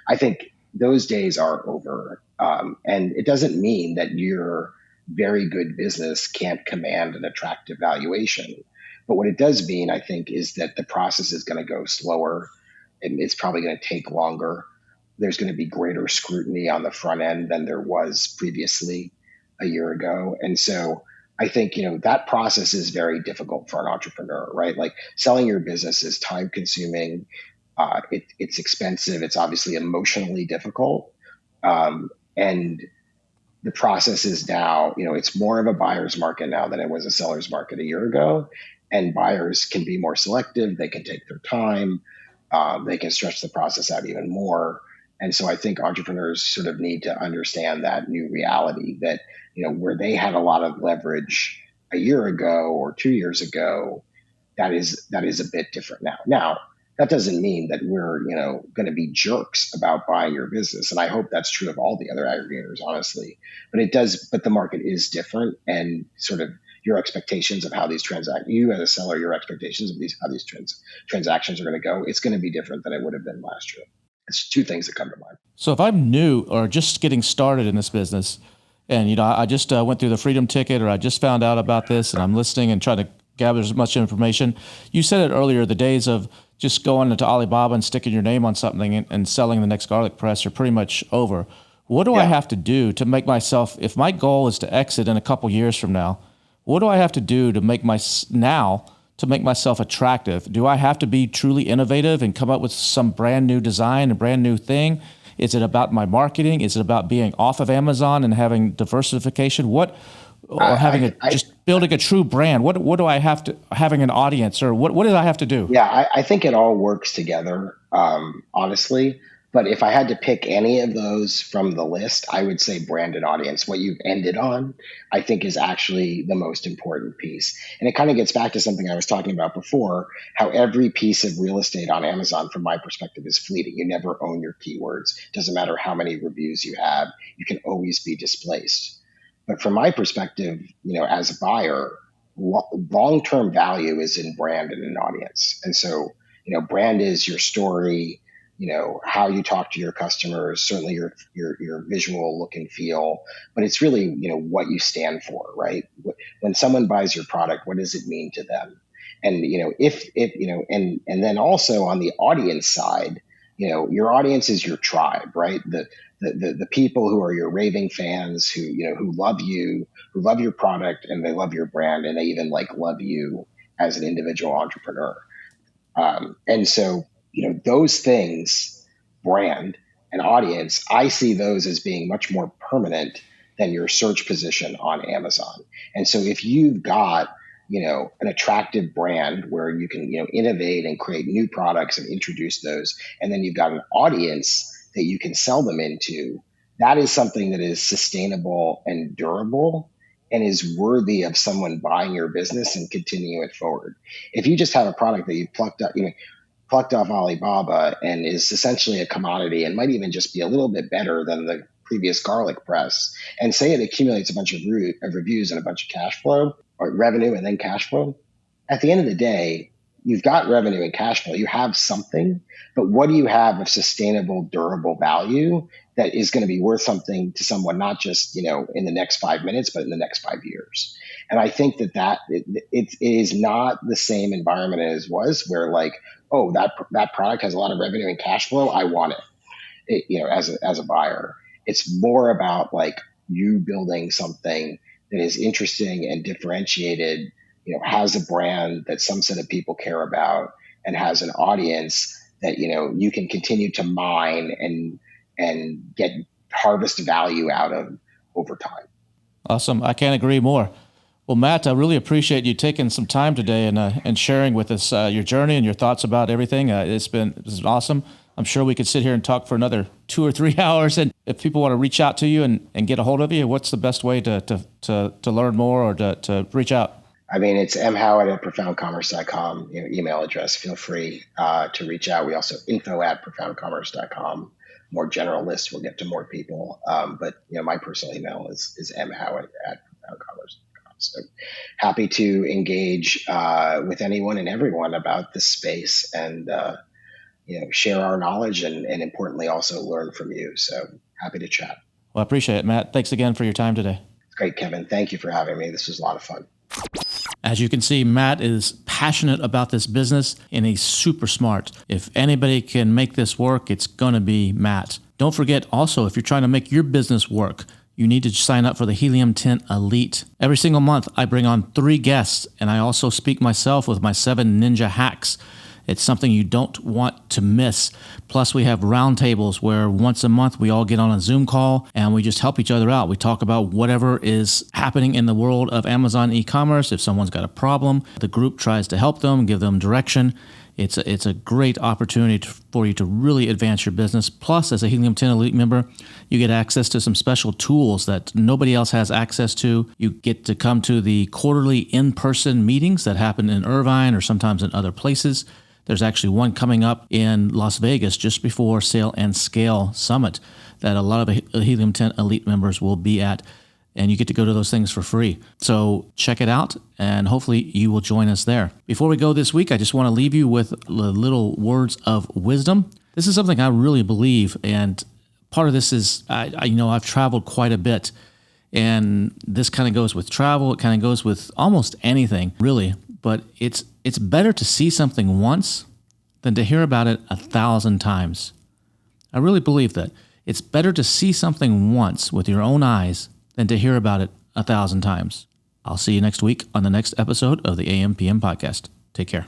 I think those days are over. And it doesn't mean that your very good business can't command an attractive valuation. But what it does mean, I think, is that the process is going to go slower and it's probably going to take longer. There's going to be greater scrutiny on the front end than there was previously. a year ago. And so I think, that process is very difficult for an entrepreneur, right? Like selling your business is time consuming. It's expensive. It's obviously emotionally difficult. And the process is now, it's more of a buyer's market now than it was a seller's market a year ago. And buyers can be more selective. They can take their time. They can stretch the process out even more. And so I think entrepreneurs sort of need to understand that new reality that, where they had a lot of leverage a year ago or 2 years ago, that is a bit different now. Now, that doesn't mean that we're, going to be jerks about buying your business. And I hope that's true of all the other aggregators, honestly. But the market is different, and sort of your expectations of how these you as a seller, your expectations of how these transactions are going to go, it's going to be different than it would have been last year. It's two things that come to mind. So if I'm new or just getting started in this business, and I just went through the Freedom Ticket, or I just found out about this, and I'm listening and trying to gather as much information. You said it earlier, the days of just going into Alibaba and sticking your name on something and selling the next garlic press are pretty much over. What do I have to do to make myself, if my goal is to exit in a couple years from now, what do I have to do to make myself attractive? Do I have to be truly innovative and come up with some brand new design, a brand new thing? Is it about my marketing? Is it about being off of Amazon and having diversification? Just building a true brand? What do I have to, having an audience, or what do I have to do? Yeah, I think it all works together, honestly. But if I had to pick any of those from the list, I would say brand and audience. What you've ended on, I think, is actually the most important piece. And it kind of gets back to something I was talking about before, how every piece of real estate on Amazon, from my perspective, is fleeting. You never own your keywords. Doesn't matter how many reviews you have. You can always be displaced. But from my perspective, as a buyer, long-term value is in brand and in audience. And so, brand is your story, how you talk to your customers, certainly your visual look and feel, but it's really, what you stand for, right? When someone buys your product, what does it mean to them? And, and then also on the audience side, your audience is your tribe, right? The people who are your raving fans, who love you, who love your product, and they love your brand, and they even love you as an individual entrepreneur. And so, those things, brand and audience, I see those as being much more permanent than your search position on Amazon. And so if you've got, an attractive brand where you can, innovate and create new products and introduce those, and then you've got an audience that you can sell them into, that is something that is sustainable and durable and is worthy of someone buying your business and continuing it forward. If you just have a product that you plucked off Alibaba and is essentially a commodity and might even just be a little bit better than the previous garlic press, and say it accumulates a bunch of reviews and a bunch of cash flow, or revenue and then cash flow, at the end of the day, you've got revenue and cash flow. You have something, but what do you have of sustainable, durable value that is going to be worth something to someone, not just, in the next 5 minutes, but in the next 5 years? And I think that it is not the same environment as was, where that product has a lot of revenue and cash flow, I want it, as a buyer. It's more about you building something that is interesting and differentiated, has a brand that some set of people care about, and has an audience that, you can continue to mine and harvest value out of over time. Awesome. I can't agree more. Well, Matt, I really appreciate you taking some time today and sharing with us your journey and your thoughts about everything. This is awesome. I'm sure we could sit here and talk for another 2 or 3 hours. And if people want to reach out to you and get a hold of you, what's the best way to learn more or to reach out? I mean, it's mhowitt@profoundcommerce.com, email address. Feel free to reach out. We also info@profoundcommerce.com. More general list, we'll get to more people. But my personal email is mhowitt@profoundcommerce.com. So happy to engage with anyone and everyone about this space and share our knowledge and importantly also learn from you. So happy to chat. Well, I appreciate it, Matt. Thanks again for your time today. It's great, Kevin. Thank you for having me. This was a lot of fun. As you can see, Matt is passionate about this business and he's super smart. If anybody can make this work, it's going to be Matt. Don't forget also, if you're trying to make your business work, you need to sign up for the Helium 10 Elite. Every single month, I bring on 3 guests, and I also speak myself with my 7 ninja hacks. It's something you don't want to miss. Plus, we have roundtables where once a month we all get on a Zoom call and we just help each other out. We talk about whatever is happening in the world of Amazon e-commerce. If someone's got a problem, the group tries to help them, give them direction. It's a great opportunity for you to really advance your business. Plus, as a Helium 10 Elite member, you get access to some special tools that nobody else has access to. You get to come to the quarterly in-person meetings that happen in Irvine or sometimes in other places. There's actually one coming up in Las Vegas just before Sale and Scale Summit that a lot of Helium 10 Elite members will be at, and you get to go to those things for free. So check it out, and hopefully you will join us there. Before we go this week, I just want to leave you with little words of wisdom. This is something I really believe, and part of this is, I've traveled quite a bit, and this kind of goes with travel. It kind of goes with almost anything, really. But it's better to see something once than to hear about it 1,000 times. I really believe that. It's better to see something once with your own eyes than to hear about it 1,000 times. I'll see you next week on the next episode of the AM/PM podcast. Take care.